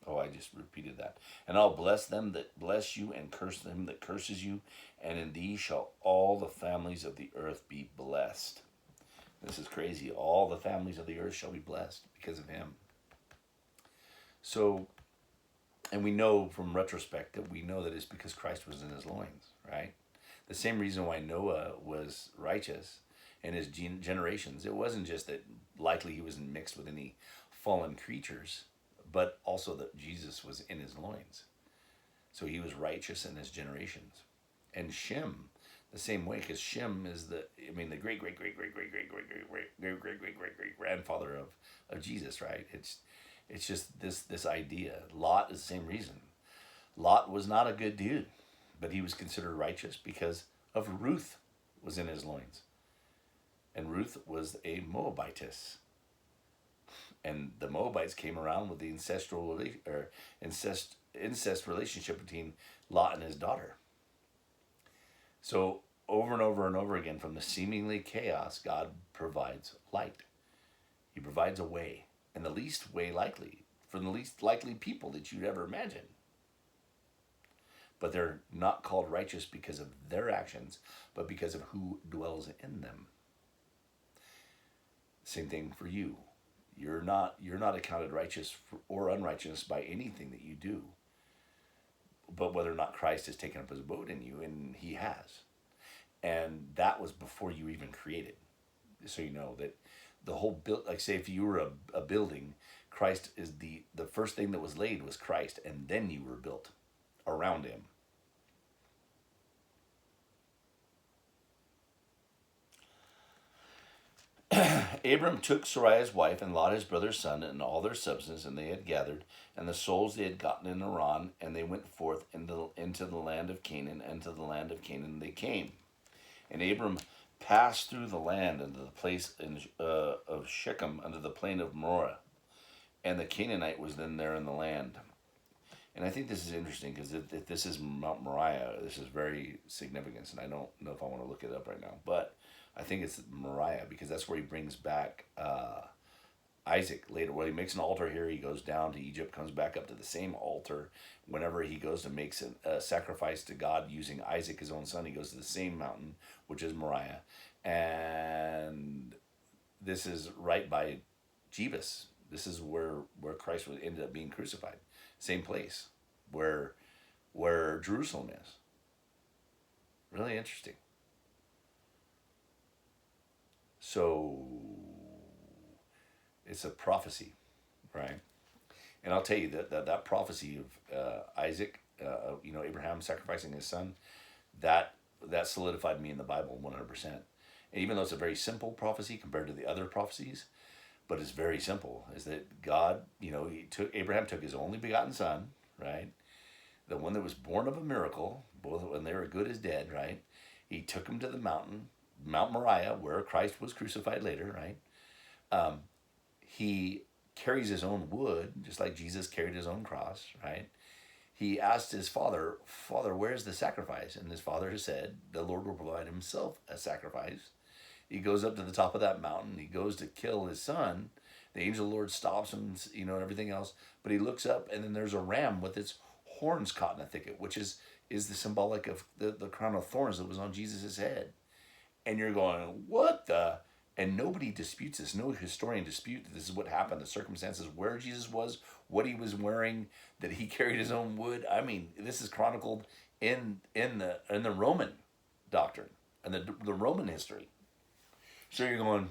Oh, I just repeated that. And I'll bless them that bless you, and curse them that curses you, and in thee shall all the families of the earth be blessed. This is crazy. All the families of the earth shall be blessed because of him. So, and we know from retrospect that it's because Christ was in his loins, right? The same reason why Noah was righteous in his generations. It wasn't just that likely he wasn't mixed with any fallen creatures, but also that Jesus was in his loins. So he was righteous in his generations. And Shem, the same way, because Shem is the great grandfather of Jesus, right? It's just this idea. Lot is the same reason. Lot was not a good dude, but he was considered righteous because of Ruth was in his loins. And Ruth was a Moabitess. And the Moabites came around with the incest relationship between Lot and his daughter. So over and over and over again, from the seemingly chaos, God provides light. He provides a way, and the least way likely, from the least likely people that you'd ever imagine. But they're not called righteous because of their actions, but because of who dwells in them. Same thing for you. You're not accounted righteous or unrighteous by anything that you do, but whether or not Christ has taken up his abode in you, and he has. And that was before you even created. So you know that the whole build, like say if you were a building, Christ is the first thing that was laid was Christ, and then you were built around him. Abram took Sarai's wife and Lot his brother's son and all their substance, and they had gathered, and the souls they had gotten in Haran, and they went forth into the land of Canaan, and to the land of Canaan they came. And Abram passed through the land unto the place of Shechem, unto the plain of Moreh, and the Canaanite was then there in the land. And I think this is interesting because if this is Mount Moriah, this is very significant, and I don't know if I want to look it up right now, but I think it's Moriah because that's where he brings back Isaac later. Well, he makes an altar here. He goes down to Egypt, comes back up to the same altar. Whenever he goes to make a sacrifice to God using Isaac, his own son, he goes to the same mountain, which is Moriah. And this is right by Jebus. This is where Christ ended up being crucified. Same place where Jerusalem is. Really interesting. So it's a prophecy, right? And I'll tell you that prophecy of Isaac, Abraham sacrificing his son, that solidified me in the Bible 100%. And even though it's a very simple prophecy compared to the other prophecies, but it's very simple, is that God, Abraham took his only begotten son, right? The one that was born of a miracle, both when they were good as dead, right? He took him to the mountain, Mount Moriah, where Christ was crucified later, right? He carries his own wood, just like Jesus carried his own cross, right? He asked his father, Father, where's the sacrifice? And his father said, the Lord will provide himself a sacrifice. He goes up to the top of that mountain. He goes to kill his son. The angel of the Lord stops him, and everything else. But he looks up, and then there's a ram with its horns caught in a thicket, which is the symbolic of the crown of thorns that was on Jesus' head. And you're going, what the? And nobody disputes this. No historian disputes that this is what happened. The circumstances where Jesus was, what he was wearing, that he carried his own wood. I mean, this is chronicled in the Roman doctrine and the Roman history. So you're going,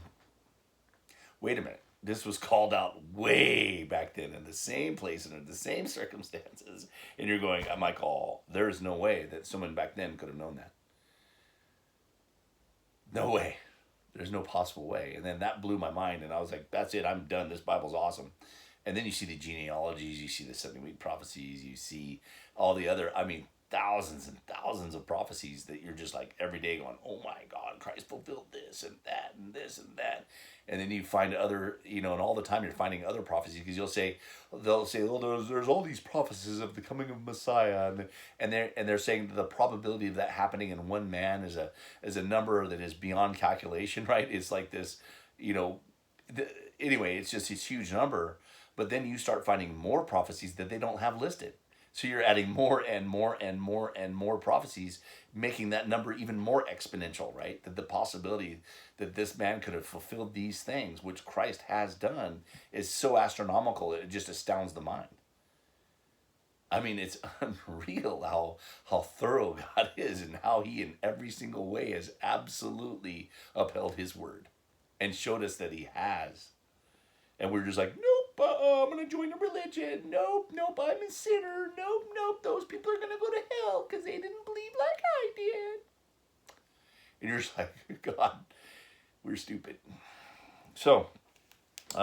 wait a minute. This was called out way back then in the same place and in the same circumstances. And you're going, Michael, there is no way that someone back then could have known that. No way. There's no possible way. And then that blew my mind. And I was like, that's it. I'm done. This Bible's awesome. And then you see the genealogies. You see the 70-week prophecies. You see all the other, thousands and thousands of prophecies that you're just like every day going, oh my God, Christ fulfilled this and that and this and that. And then you find other, and all the time you're finding other prophecies because they'll say, oh, there's all these prophecies of the coming of Messiah, and they're saying the probability of that happening in one man is a number that is beyond calculation, right? It's like this, anyway, it's just this huge number. But then you start finding more prophecies that they don't have listed. So you're adding more and more and more and more prophecies, making that number even more exponential, right? That the possibility that this man could have fulfilled these things, which Christ has done, is so astronomical, it just astounds the mind. It's unreal how thorough God is and how he in every single way has absolutely upheld his word and showed us that he has. And we're just like, nope, I'm going to join a religion. Nope, I'm a sinner. Nope, those people are going to go to hell because they didn't believe like I did. And you're just like, God, we're stupid. So, his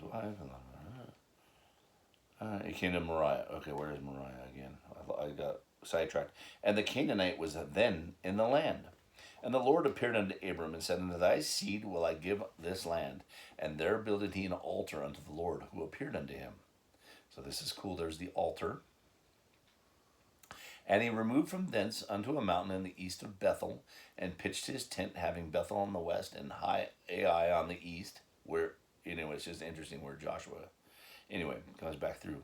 wife, he came to Moriah. Okay, where is Moriah again? I got sidetracked. And the Canaanite was then in the land. And the Lord appeared unto Abram and said, unto thy seed will I give this land. And there builded he an altar unto the Lord who appeared unto him. So this is cool. There's the altar. And he removed from thence unto a mountain in the east of Bethel, and pitched his tent, having Bethel on the west and Ai on the east, where, it's just interesting where Joshua, comes back through.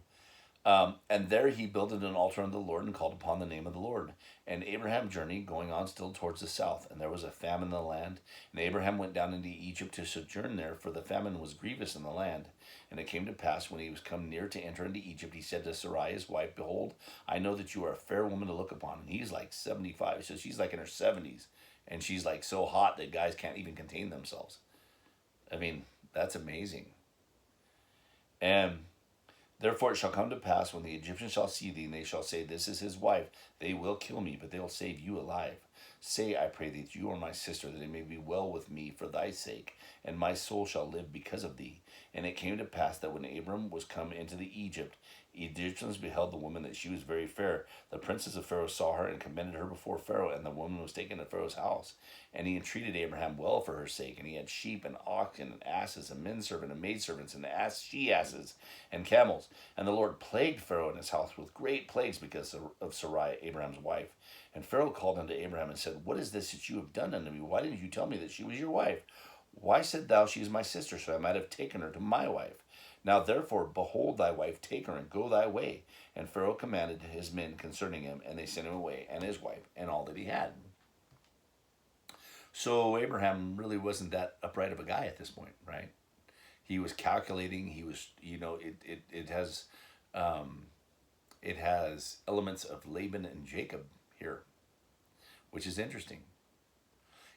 And there he builded an altar unto the Lord and called upon the name of the Lord. And Abraham journeyed, going on still towards the south. And there was a famine in the land. And Abraham went down into Egypt to sojourn there, for the famine was grievous in the land. And it came to pass, when he was come near to enter into Egypt, he said to Sarai his wife, behold, I know that you are a fair woman to look upon. And he's like 75, so she's like in her 70s. And she's like so hot that guys can't even contain themselves. That's amazing. And therefore it shall come to pass, when the Egyptians shall see thee, and they shall say, this is his wife, they will kill me, but they will save you alive. Say, I pray thee, that you are my sister, that it may be well with me for thy sake, and my soul shall live because of thee. And it came to pass that when Abram was come into the Egypt, Egyptians beheld the woman, that she was very fair. The princes of Pharaoh saw her and commended her before Pharaoh, and the woman was taken to Pharaoh's house. And he entreated Abraham well for her sake, and he had sheep and oxen and asses and menservant and maidservants and she-asses and camels. And the Lord plagued Pharaoh and his house with great plagues because of Sarai, Abraham's wife. And Pharaoh called unto Abraham and said, what is this that you have done unto me? Why didn't you tell me that she was your wife? Why said thou, she is my sister, so I might have taken her to my wife? Now therefore, behold thy wife, take her, and go thy way. And Pharaoh commanded his men concerning him, and they sent him away, and his wife, and all that he had. So Abraham really wasn't that upright of a guy at this point, right? He was calculating. He was, it has elements of Laban and Jacob here, which is interesting.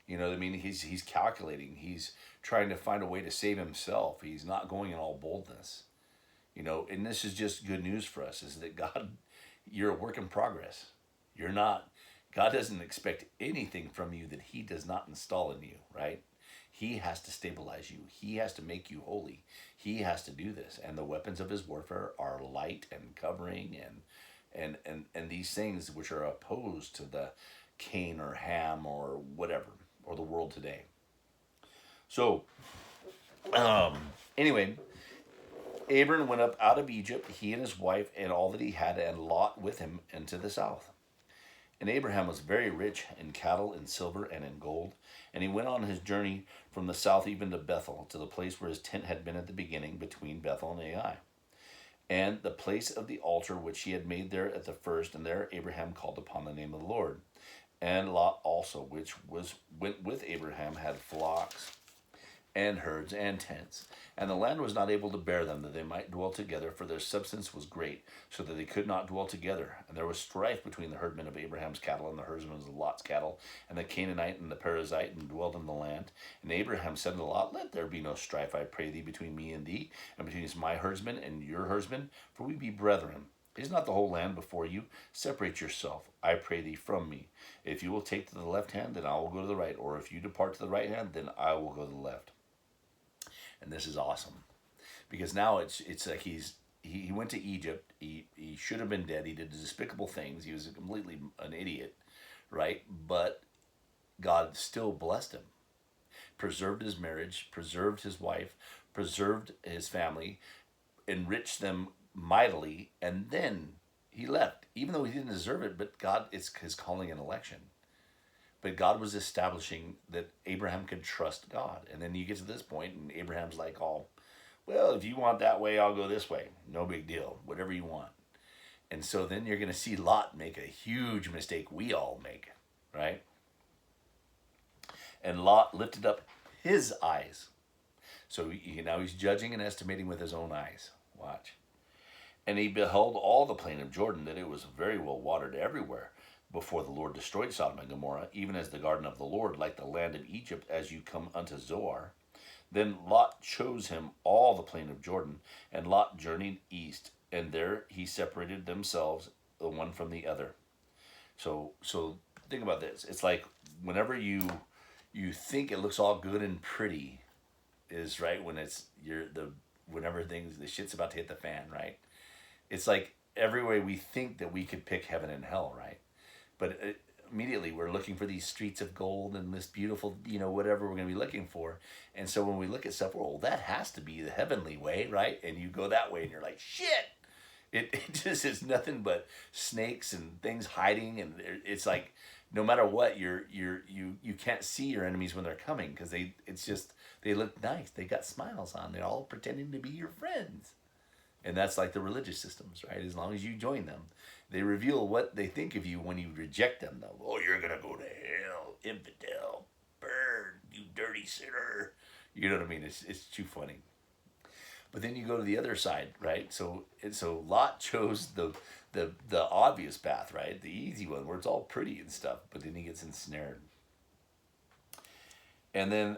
He's calculating. He's trying to find a way to save himself. He's not going in all boldness. And this is just good news for us, is that God, you're a work in progress. You're not, God doesn't expect anything from you that he does not install in you, right? He has to stabilize you. He has to make you holy. He has to do this. And the weapons of his warfare are light and covering and these things which are opposed to the Cain or Ham or whatever, or the world today. So, anyway, Abram went up out of Egypt, he and his wife and all that he had, and Lot with him into the south. And Abraham was very rich in cattle, in silver, and in gold. And he went on his journey from the south even to Bethel, to the place where his tent had been at the beginning, between Bethel and Ai, and the place of the altar which he had made there at the first. And there Abraham called upon the name of the Lord. And Lot also, which went with Abraham, had flocks and herds and tents. And the land was not able to bear them, that they might dwell together, for their substance was great, so that they could not dwell together. And there was strife between the herdmen of Abraham's cattle and the herdsmen of Lot's cattle, and the Canaanite and the Perizzite, and dwelled in the land. And Abraham said to Lot, Let there be no strife, I pray thee, between me and thee, and between my herdsmen and your herdsmen, for we be brethren. Is not the whole land before you? Separate yourself, I pray thee, from me. If you will take to the left hand, then I will go to the right, or if you depart to the right hand, then I will go to the left. And this is awesome, because now it's like he went to Egypt. He should have been dead. He did despicable things. He was completely an idiot, right? But God still blessed him, preserved his marriage, preserved his wife, preserved his family, enriched them mightily, and then he left, even though he didn't deserve it. But God, it's his calling and election. But God was establishing that Abraham could trust God. And then you get to this point, and Abraham's like, oh, well, if you want that way, I'll go this way. No big deal. Whatever you want. And so then you're going to see Lot make a huge mistake we all make, right? And Lot lifted up his eyes. So now he's judging and estimating with his own eyes. Watch. And he beheld all the plain of Jordan, that it was very well watered everywhere, before the Lord destroyed Sodom and Gomorrah, even as the garden of the Lord, like the land of Egypt, as you come unto Zoar. Then Lot chose him all the plain of Jordan, and Lot journeyed east, and there he separated themselves, the one from the other. So think about this. It's like whenever you think it looks all good and pretty, is right when whenever the shit's about to hit the fan, right? It's like every way we think that we could pick heaven and hell, right? But immediately we're looking for these streets of gold and this beautiful, whatever we're going to be looking for. And so when we look at stuff, well, that has to be the heavenly way, right? And you go that way and you're like, shit! It just is nothing but snakes and things hiding. And it's like, no matter what, you can't see your enemies when they're coming, because they look nice. They got smiles on. They're all pretending to be your friends. And that's like the religious systems, right? As long as you join them, they reveal what they think of you when you reject them, though. Oh, you're going to go to hell, infidel, burn, you dirty sinner. You know what I mean? It's too funny. But then you go to the other side, right? So Lot chose the obvious path, right? The easy one, where it's all pretty and stuff. But then he gets ensnared. And then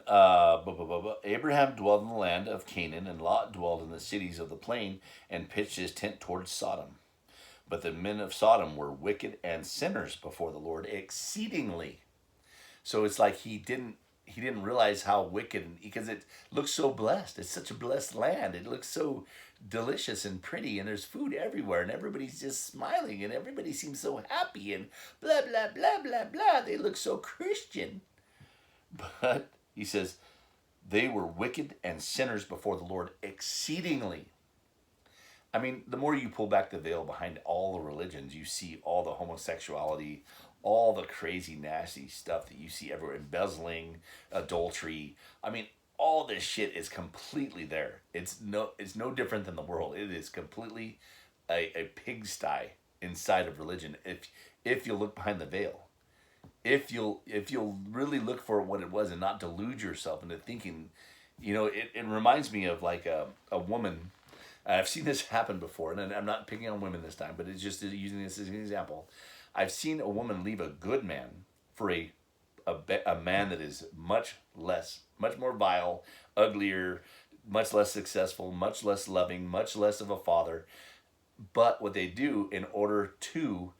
Abraham dwelled in the land of Canaan, and Lot dwelled in the cities of the plain, and pitched his tent towards Sodom. But the men of Sodom were wicked and sinners before the Lord exceedingly. So it's like he didn't realize how wicked, because it looks so blessed. It's such a blessed land. It looks so delicious and pretty, and there's food everywhere, and everybody's just smiling, and everybody seems so happy, and blah, blah, blah, blah, blah. They look so Christian. But he says, they were wicked and sinners before the Lord exceedingly. I mean, the more you pull back the veil behind all the religions, you see all the homosexuality, all the crazy, nasty stuff that you see everywhere, embezzling, adultery. I mean, all this shit is completely there. It's no different than the world. It is completely a pigsty inside of religion. If you look behind the veil. If you'll really look for what it was and not delude yourself into thinking, it reminds me of like a woman. I've seen this happen before, and I'm not picking on women this time, but it's just using this as an example. I've seen a woman leave a good man for a man that is much more vile, uglier, much less successful, much less loving, much less of a father. But what they do in order to,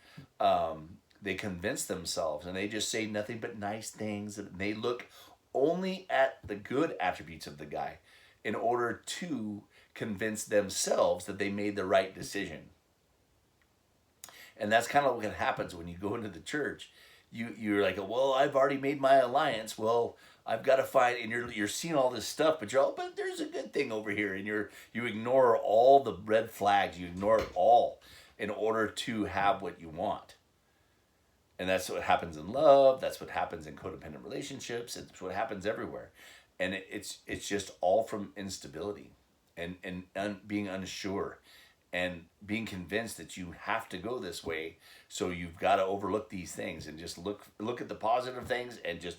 they convince themselves and they just say nothing but nice things. And they look only at the good attributes of the guy in order to convince themselves that they made the right decision. And that's kind of what happens when you go into the church. You're like, well, I've already made my alliance. Well, I've got to find, and you're seeing all this stuff, but but there's a good thing over here, and you ignore all the red flags. You ignore it all in order to have what you want. And that's what happens in love. That's what happens in codependent relationships. It's what happens everywhere, and it's just all from instability, and being unsure, and being convinced that you have to go this way. So you've got to overlook these things and just look at the positive things and just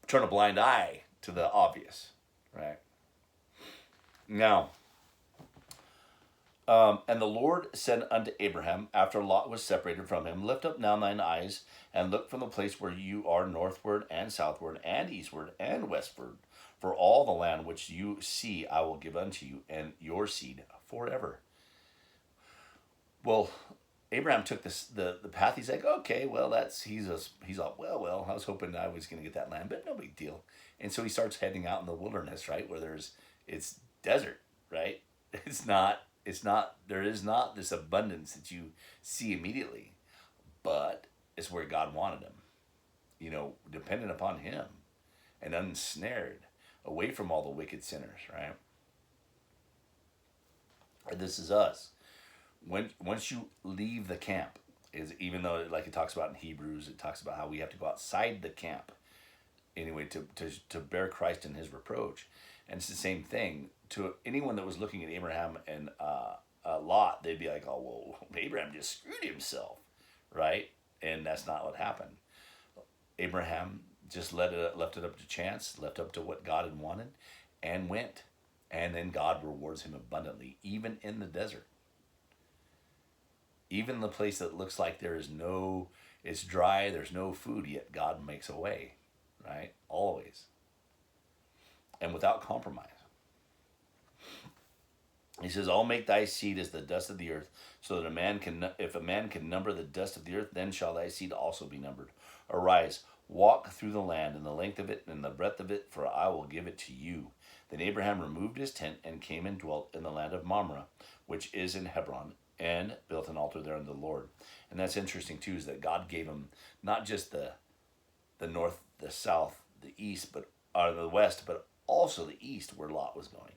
turn a blind eye to the obvious, right? Now, and the Lord said unto Abraham, after Lot was separated from him, lift up now thine eyes, and look from the place where you are northward and southward and eastward and westward. For all the land which you see I will give unto you and your seed forever. Well, Abraham took the path. He's like, okay, well, he's all, well, I was hoping I was going to get that land, but no big deal. And so he starts heading out in the wilderness, right, where it's desert, right? There is not this abundance that you see immediately, but it's where God wanted him, dependent upon him and unsnared, away from all the wicked sinners, right? And this is us. Once you leave the camp, is even though like it talks about in Hebrews, it talks about how we have to go outside the camp anyway to bear Christ in his reproach. And it's the same thing to anyone that was looking at Abraham and Lot. They'd be like, oh, well, Abraham just screwed himself, right? And that's not what happened. Abraham just left it up to chance, left up to what God had wanted, and went. And then God rewards him abundantly, even in the desert. Even the place that looks like it's dry, there's no food, yet God makes a way, right? Always. And without compromise. He says, I'll make thy seed as the dust of the earth, so that if a man can number the dust of the earth, then shall thy seed also be numbered. Arise, walk through the land, in the length of it and the breadth of it, for I will give it to you. Then Abraham removed his tent and came and dwelt in the land of Mamre, which is in Hebron, and built an altar there unto the Lord. And that's interesting too, is that God gave him not just the north, the south, the east, or the west, but also the east where Lot was going.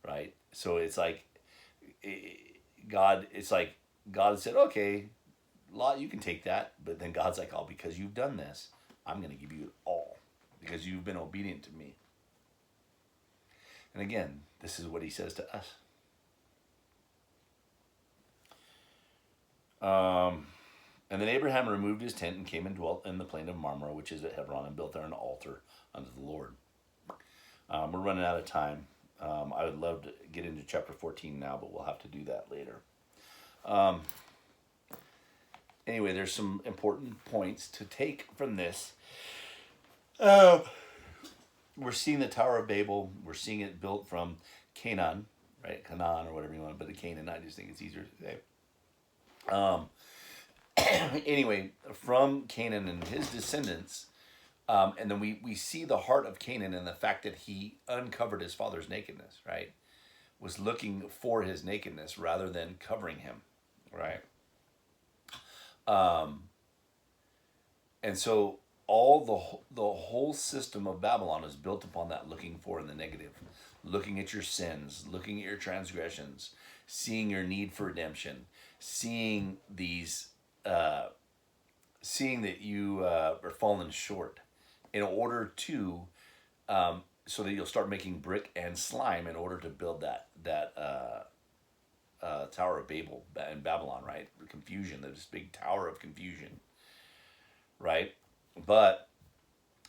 Right? So it's like God said, okay, Lot, you can take that. But then God's like, oh, because you've done this, I'm going to give you it all because you've been obedient to me. And again, this is what he says to us. And then Abraham removed his tent and came and dwelt in the plain of Mamre, which is at Hebron, and built there an altar unto the Lord. We're running out of time. I would love to get into chapter 14 now, but we'll have to do that later. Anyway, there's some important points to take from this. We're seeing the Tower of Babel. We're seeing it built from Canaan, right? Canaan or whatever you want, but the Canaan, I just think it's easier to say. Anyway, from Canaan and his descendants, and then we see the heart of Canaan and the fact that he uncovered his father's nakedness, right? Was looking for his nakedness rather than covering him, right? And so all the whole system of Babylon is built upon that looking for in the negative, looking at your sins, looking at your transgressions, seeing your need for redemption, seeing that you are fallen short, in order to so that you'll start making brick and slime in order to build that Tower of Babel in Babylon, right? The confusion, this big tower of confusion, right? But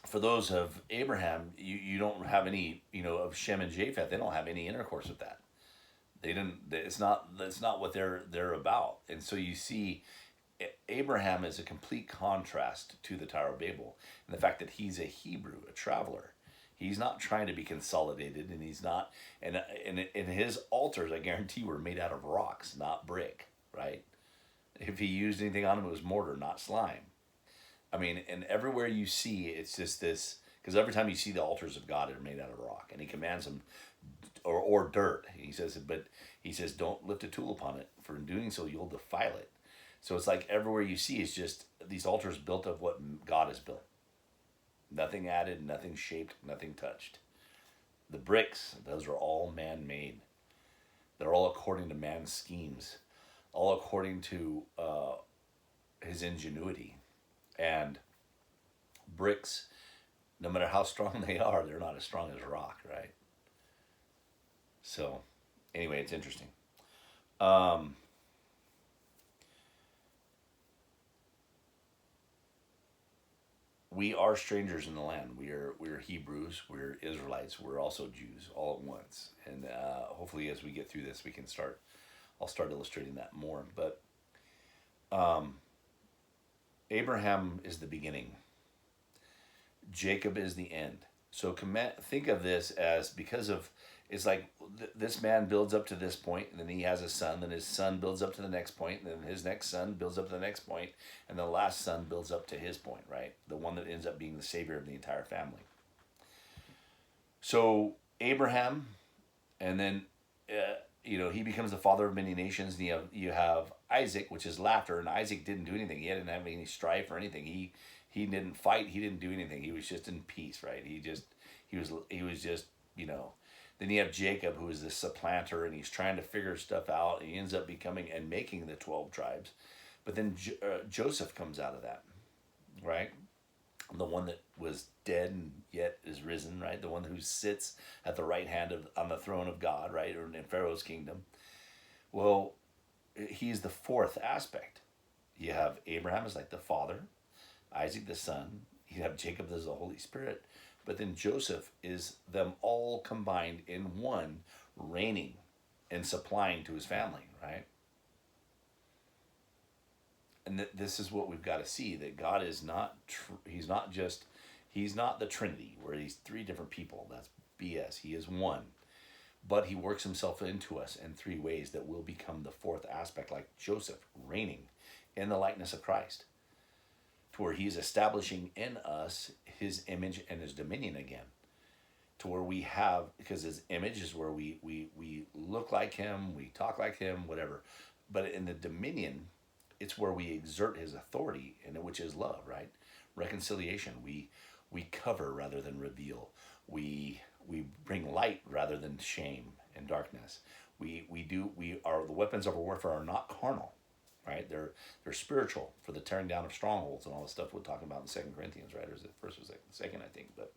for those of Abraham, you don't have any, of Shem and Japheth, they don't have any intercourse with that. They didn't. That's not what they're about. And so you see, Abraham is a complete contrast to the Tower of Babel, and the fact that he's a Hebrew, a traveler. He's not trying to be consolidated, and he's not. And his altars, I guarantee, were made out of rocks, not brick, right? If he used anything on them, it was mortar, not slime. I mean, and everywhere you see, it's just this, because every time you see the altars of God, they're made out of rock, and he commands them, or dirt. He says, but he says, don't lift a tool upon it, for in doing so, you'll defile it. So it's like everywhere you see is just these altars built of what God has built. Nothing added, nothing shaped, nothing touched. The bricks, those are all man-made. They're all according to man's schemes, all according to his ingenuity. And bricks, no matter how strong they are, they're not as strong as rock, right? So, anyway, it's interesting. We are strangers in the land. We're Hebrews, we're Israelites, we're also Jews all at once. And hopefully, as we get through this, we can start. I'll start illustrating that more. But Abraham is the beginning. Jacob is the end. So think of this as, because of, it's like this man builds up to this point, and then he has a son, then his son builds up to the next point, and then his next son builds up to the next point, and the last son builds up to his point, right? The one that ends up being the savior of the entire family. So Abraham, and then he becomes the father of many nations, and you have Isaac, which is laughter, and Isaac didn't do anything. He didn't have any strife or anything. He didn't fight. He didn't do anything. He was just in peace, right? He was just. Then you have Jacob, who is the supplanter, and he's trying to figure stuff out. And he ends up becoming and making the 12 tribes. But then Joseph comes out of that, right? The one that was dead and yet is risen, right? The one who sits at the right hand on the throne of God, right? Or in Pharaoh's kingdom. Well, he's the fourth aspect. You have Abraham as like the father, Isaac the son. You have Jacob as the Holy Spirit. But then Joseph is them all combined in one, reigning and supplying to his family, right? And this is what we've got to see, that God is not, he's not the Trinity, where he's three different people. That's BS. He is one. But he works himself into us in three ways that will become the fourth aspect, like Joseph, reigning in the likeness of Christ, to where he's establishing in us his image and his dominion again, to where we have, because his image is where we look like him, we talk like him, whatever. But in the dominion, it's where we exert his authority, and which is love, right? Reconciliation. We cover rather than reveal. We bring light rather than shame and darkness. The weapons of our warfare are not carnal, right? They're spiritual, for the tearing down of strongholds and all the stuff we're talking about in 2 Corinthians, right? Or is it first or second, I think. But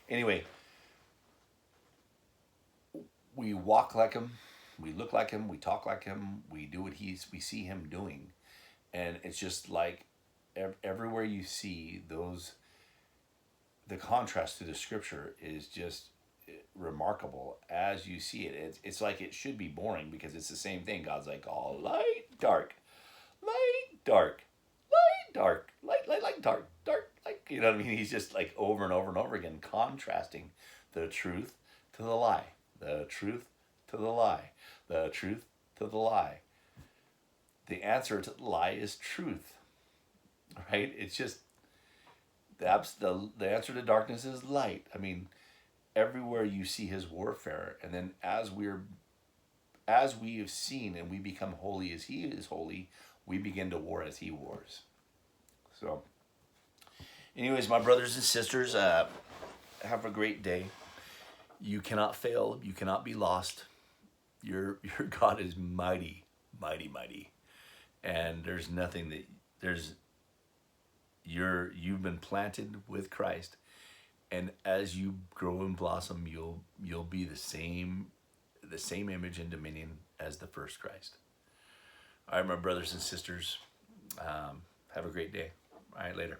anyway, we walk like him, we look like him, we talk like him, we do what we see him doing. And it's just like everywhere you see the contrast to the scripture is just remarkable as you see it. It's like it should be boring, because it's the same thing. God's like, oh, light, dark, light, dark, light, dark, light, dark, dark, like, you know what I mean? He's just like over and over and over again contrasting the truth to the lie, the truth to the lie, the truth to the lie. The answer to the lie is truth, right? It's just the answer to darkness is light. I mean, everywhere you see his warfare, and then as we have seen and we become holy as he is holy, we begin to war as he wars. So, anyways, my brothers and sisters, have a great day. You cannot fail. You cannot be lost. Your God is mighty, mighty, mighty, and there's nothing you've been planted with Christ. And as you grow and blossom, you'll be the same image and dominion as the first Christ. All right, my brothers and sisters, have a great day. All right, later.